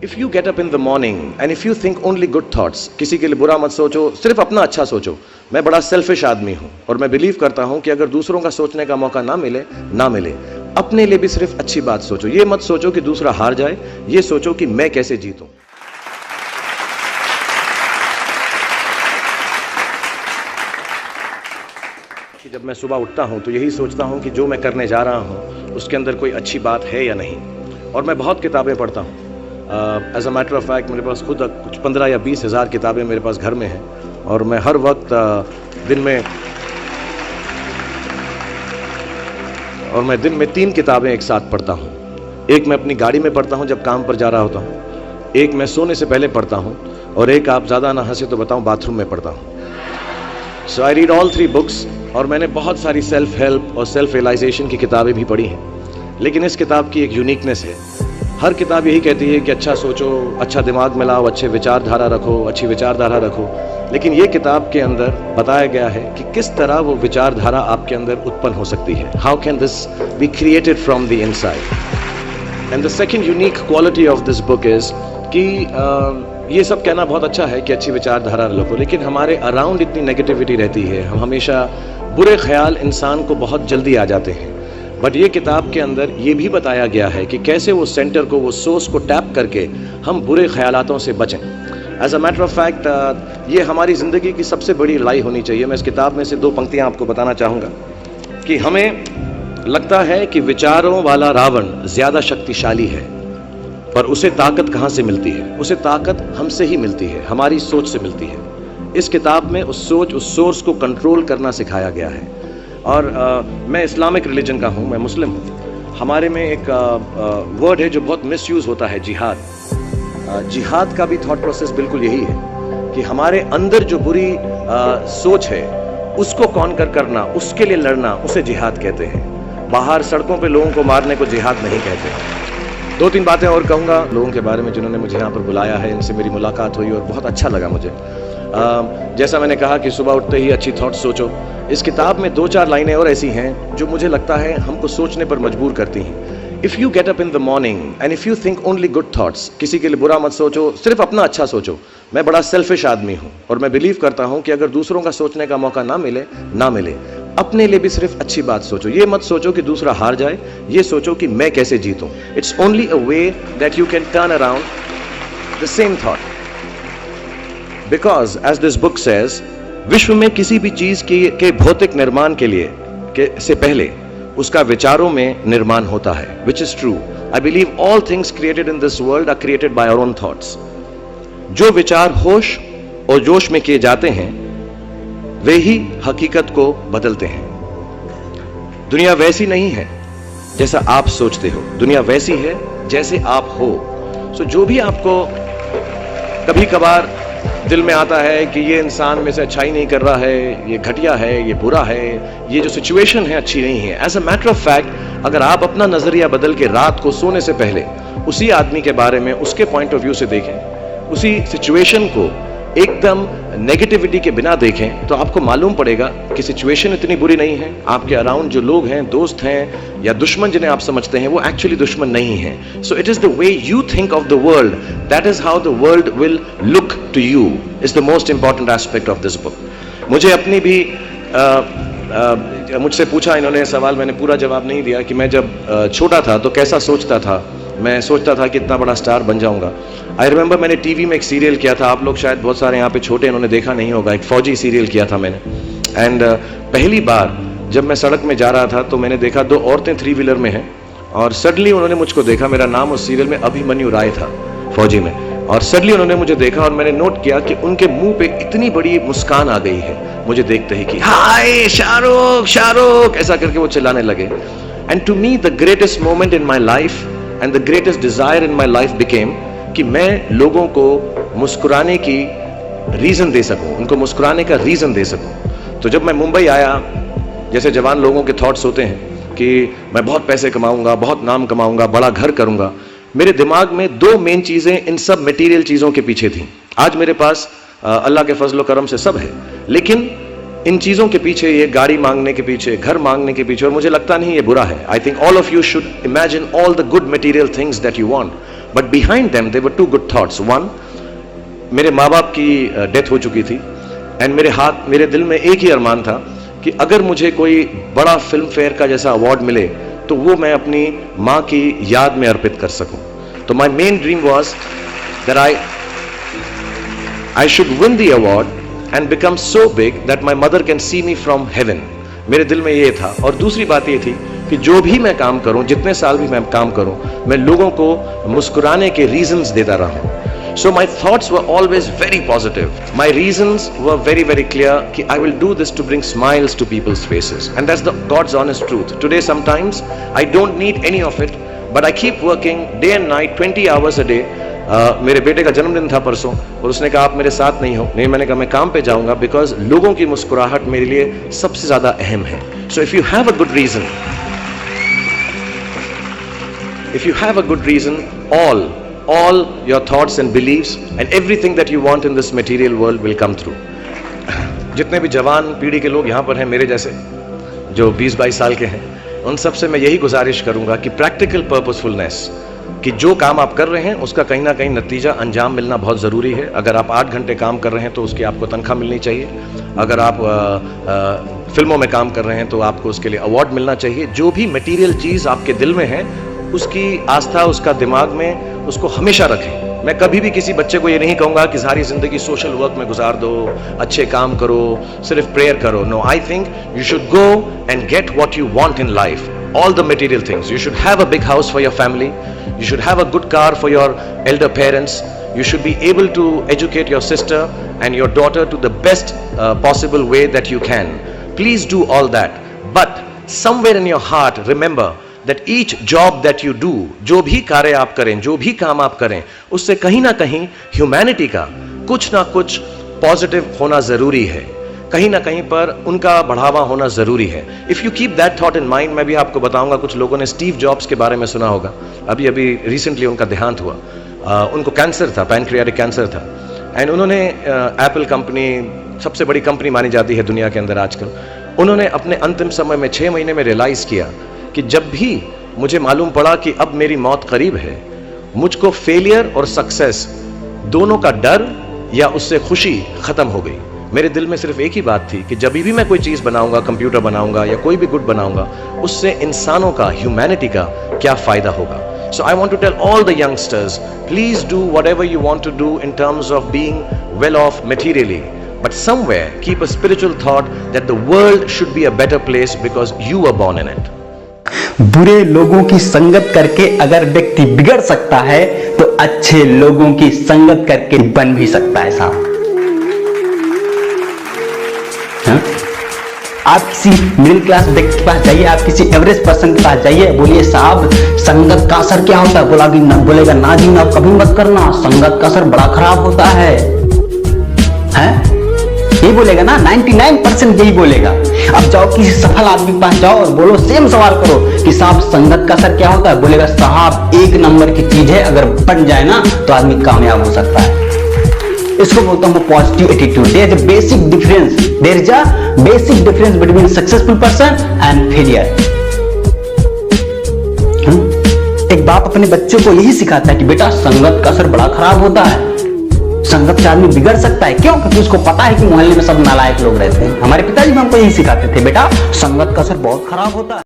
If you get up in the morning and if you think only good thoughts, किसी के लिए बुरा मत सोचो, सिर्फ अपना अच्छा सोचो। मैं बड़ा सेल्फिश आदमी हूँ और मैं बिलीव करता हूँ कि अगर दूसरों का सोचने का मौका ना मिले, अपने लिए भी सिर्फ अच्छी बात सोचो। ये मत सोचो कि दूसरा हार जाए, ये सोचो कि मैं कैसे जीतूं। कि जब मैं सुबह उठता हूँ तो यही सोचता हूँ कि जो मैं करने जा रहा हूँ उसके अंदर कोई अच्छी बात है या नहीं। और मैं बहुत किताबें पढ़ता हूँ। As a matter of fact मेरे पास खुद कुछ 15 या 20 हज़ार किताबें मेरे पास घर में हैं और मैं हर वक्त दिन में 3 किताबें एक साथ पढ़ता हूँ। एक मैं अपनी गाड़ी में पढ़ता हूँ जब काम पर जा रहा होता हूँ, एक मैं सोने से पहले पढ़ता हूँ और एक, आप ज़्यादा ना हंसे तो बताऊँ, बाथरूम में पढ़ता हूँ। सो आई रीड ऑल 3 बुक्स। और मैंने बहुत सारी सेल्फ हेल्प और सेल्फ रियलाइजेशन की किताबें भी पढ़ी हैं, लेकिन इस किताब की एक यूनिकनेस है। हर किताब यही कहती है कि अच्छा सोचो, अच्छा दिमाग में लाओ, अच्छी विचारधारा रखो, लेकिन ये किताब के अंदर बताया गया है कि किस तरह वो विचारधारा आपके अंदर उत्पन्न हो सकती है। How can this be created from the inside. And the second unique quality of this book is कि ये सब कहना बहुत अच्छा है कि अच्छी विचारधारा रखो, लेकिन हमारे अराउंड इतनी नेगेटिविटी रहती है, हम हमेशा बुरे ख्याल इंसान को बहुत जल्दी आ जाते हैं। बट ये किताब के अंदर ये भी बताया गया है कि कैसे वो सेंटर को, वो सोर्स को टैप करके हम बुरे ख्यालातों से बचें। As a matter of fact ये हमारी ज़िंदगी की सबसे बड़ी लड़ाई होनी चाहिए। मैं इस किताब में से 2 पंक्तियाँ आपको बताना चाहूँगा कि हमें लगता है कि विचारों वाला रावण ज़्यादा शक्तिशाली है, पर उसे ताकत कहाँ से मिलती है? उसे ताकत हमसे ही मिलती है, हमारी सोच से मिलती है। इस किताब में उस सोर्स को कंट्रोल करना सिखाया गया है। और मैं इस्लामिक रिलीजन का हूँ, मैं मुस्लिम हूँ। हमारे में एक वर्ड है जो बहुत मिसयूज़ होता है, जिहाद। जिहाद का भी थॉट प्रोसेस बिल्कुल यही है कि हमारे अंदर जो बुरी सोच है उसको कॉन्कर करना, उसके लिए लड़ना, उसे जिहाद कहते हैं। बाहर सड़कों पे लोगों को मारने को जिहाद नहीं कहते। 2-3 बातें और कहूँगा लोगों के बारे में जिन्होंने मुझे यहाँ पर बुलाया है, इनसे मेरी मुलाकात हुई और बहुत अच्छा लगा मुझे। जैसा मैंने कहा कि सुबह उठते ही अच्छी थॉट्स सोचो। इस किताब में 2-4 लाइनें और ऐसी हैं जो मुझे लगता है हमको सोचने पर मजबूर करती हैं। If you get up in the morning and if you think only good thoughts, किसी के लिए बुरा मत सोचो, सिर्फ अपना अच्छा सोचो। मैं बड़ा सेल्फिश आदमी हूँ और मैं बिलीव करता हूँ कि अगर दूसरों का सोचने का मौका ना मिले, अपने लिए भी सिर्फ अच्छी बात सोचो। ये मत सोचो कि दूसरा हार जाए, ये सोचो कि मैं कैसे जीतूं। It's only a way that you can turn around the same thought. Because as this book says, विश्व में किसी भी चीज के भौतिक निर्माण से पहले उसका विचारों में निर्माण होता है, which is true. I believe all things created in this world are created by our own thoughts. जो विचार होश और जोश में किए जाते हैं वे ही हकीकत को बदलते हैं। दुनिया वैसी नहीं है जैसा आप सोचते हो, दुनिया वैसी है जैसे आप हो। सो जो भी आपको कभी कभार दिल में आता है कि ये इंसान में से अच्छाई नहीं कर रहा है, ये घटिया है, ये बुरा है, ये जो सिचुएशन है अच्छी नहीं है, as a matter of fact अगर आप अपना नजरिया बदल के रात को सोने से पहले उसी आदमी के बारे में उसके पॉइंट ऑफ व्यू से देखें, उसी सिचुएशन को एकदम नेगेटिविटी के बिना देखें, तो आपको मालूम पड़ेगा कि सिचुएशन इतनी बुरी नहीं है। आपके अराउंड जो लोग हैं, दोस्त हैं या दुश्मन जिन्हें आप समझते हैं, वो एक्चुअली दुश्मन नहीं है। So it is the way you think of the world, that is how the world will look to you, is the most important aspect of this book. मुझे अपनी भी मुझसे पूछा इन्होंने सवाल, मैंने पूरा जवाब नहीं दिया कि मैं जब छोटा था तो कैसा सोचता था। मैं सोचता था कि इतना बड़ा स्टार बन जाऊंगा। आई रिमेंबर मैंने टीवी में एक सीरियल किया था, आप लोग शायद बहुत सारे यहाँ पे छोटे इन्होंने देखा नहीं होगा, एक फौजी सीरियल किया था मैंने। एंड पहली बार जब मैं सड़क में जा रहा था तो मैंने देखा 2 औरतें 3 व्हीलर में हैं और सडनली उन्होंने मुझको देखा। मेरा नाम उस सीरियल में अभिमन्यु राय था फौजी में, और सडनली उन्होंने मुझे देखा और मैंने नोट किया कि उनके मुंह पे इतनी बड़ी मुस्कान आ गई है मुझे देखते ही कि हाय शाहरुख शाहरुख ऐसा करके वो चिल्लाने लगे। And to me the greatest moment in my life and the greatest desire in my life became कि मैं लोगों को मुस्कुराने की रीजन दे सकूं, उनको मुस्कुराने का रीजन दे सकूं। तो जब मैं मुंबई आया, जैसे जवान लोगों के थॉट्स होते हैं कि मैं बहुत पैसे कमाऊंगा, बहुत नाम कमाऊंगा, बड़ा घर करूंगा, मेरे दिमाग में 2 मेन चीजें इन सब मटेरियल चीजों के पीछे थी। आज मेरे पास अल्लाह के फजल करम से सब है, लेकिन इन चीजों के पीछे, ये गाड़ी मांगने के पीछे, घर मांगने के पीछे, और मुझे लगता नहीं ये बुरा है। I think all of you should imagine all the good material things that you want, but behind them there were two good thoughts. One, मेरे माँ बाप की डेथ हो चुकी थी एंड मेरे दिल में एक ही अरमान था कि अगर मुझे कोई बड़ा फिल्म फेयर का जैसा अवार्ड मिले तो वो मैं अपनी माँ की याद में अर्पित कर सकूं. तो my main dream was that I should win the award and become so big that my mother can see me from heaven. मेरे दिल में ये था. और दूसरी बात ये थी कि जो भी मैं काम करूं, जितने साल भी मैं काम करूं, मैं लोगों को मुस्कुराने के रीजंस देता रहा. So my thoughts were always very positive. My reasons were very, very clear कि I will do this to bring smiles to people's faces. And that's the God's honest truth. Today sometimes I don't need any of it, but I keep working day and night 20 hours a day. मेरे बेटे का जन्मदिन था परसों और उसने कहा आप मेरे साथ नहीं हो. नहीं, मैंने कहा मैं काम पे जाऊंगा बिकॉज लोगों की मुस्कुराहट मेरे लिए सबसे ज्यादा अहम है. So if you have a good reason, all your thoughts and beliefs and everything that you want in this material world will come through. जितने भी जवान पीढ़ी के लोग यहाँ पर हैं मेरे जैसे जो 20-22 साल के हैं, उन सब से मैं यही गुजारिश करूंगा कि प्रैक्टिकल पर्पसफुलनेस, कि जो काम आप कर रहे हैं उसका कहीं ना कहीं नतीजा अंजाम मिलना बहुत ज़रूरी है. अगर आप 8 घंटे काम कर रहे हैं तो उसकी आपको तनख्वाह मिलनी चाहिए. अगर आप फिल्मों में काम कर रहे हैं तो आपको उसके लिए अवार्ड मिलना चाहिए. जो भी मटेरियल चीज़ आपके दिल में है उसकी आस्था उसका दिमाग में उसको हमेशा रखें. मैं कभी भी किसी बच्चे को ये नहीं कहूँगा कि सारी ज़िंदगी सोशल वर्क में गुजार दो, अच्छे काम करो, सिर्फ प्रेयर करो. No, I think you should go and get what you want in life. All the material things. You should have a big house for your family. You should have a good car for your elder parents. You should be able to educate your sister and your daughter to the best possible way that you can. Please do all that. But somewhere in your heart, remember that each job that you do, जो भी कार्य आप करें, जो भी काम आप करें, उससे कहीं ना कहीं humanity का कुछ ना कुछ positive होना जरूरी है. कहीं ना कहीं पर उनका बढ़ावा होना जरूरी है. If you keep that thought in mind, मैं भी आपको बताऊंगा, कुछ लोगों ने स्टीव जॉब्स के बारे में सुना होगा. अभी रिसेंटली उनका देहांत हुआ. उनको कैंसर था, पैनक्रियाटिक कैंसर था. एंड उन्होंने एप्पल कंपनी सबसे बड़ी कंपनी मानी जाती है दुनिया के अंदर आजकल. उन्होंने अपने अंतिम समय में 6 महीने में रियलाइज किया कि जब भी मुझे मालूम पड़ा कि अब मेरी मौत करीब है, मुझको फेलियर और सक्सेस दोनों का डर या उससे खुशी खत्म हो गई. मेरे दिल में सिर्फ एक ही बात थी कि जब भी मैं कोई चीज़ बनाऊंगा, कंप्यूटर बनाऊंगा या कोई भी गुड बनाऊंगा, उससे इंसानों का, ह्यूमैनिटी का क्या फ़ायदा होगा. So I want to tell all the youngsters, please do whatever you want to do in terms of being well off materially, but somewhere keep a spiritual thought that the world should be a better place because you are born in it. बुरे लोगों की संगत करके अगर व्यक्ति बिगड़ सकता है तो अच्छे लोगों की संगत करके बन भी सकता है साहब. आप किसी मिडिल क्लास व्यक्ति के पास जाइए, आप किसी एवरेज पर्सन के पास जाइए, बोलिए साहब संगत का असर क्या होता है, बोलेगा ना जी ना, कभी मत करना, संगत का असर बड़ा खराब होता है. ये बोलेगा ना, 99% यही बोलेगा. अब जाओ किसी सफल आदमी के पास जाओ और बोलो, सेम सवाल करो कि साहब संगत का असर क्या होता है, बोलेगा साहब 1 नंबर की चीज है, अगर बन जाए ना तो आदमी कामयाब हो सकता है. इसको बोलता हूं positive attitude. There is a basic difference, there is a basic difference between successful person and failure. एक बाप अपने बच्चे को यही सिखाता है कि बेटा संगत का असर बड़ा खराब होता है, संगत से आदमी बिगड़ सकता है. क्यों? क्योंकि उसको पता है कि मोहल्ले में सब नालायक लोग रहते हैं. हमारे पिताजी भी हमको यही सिखाते थे, बेटा संगत का असर बहुत खराब होता है.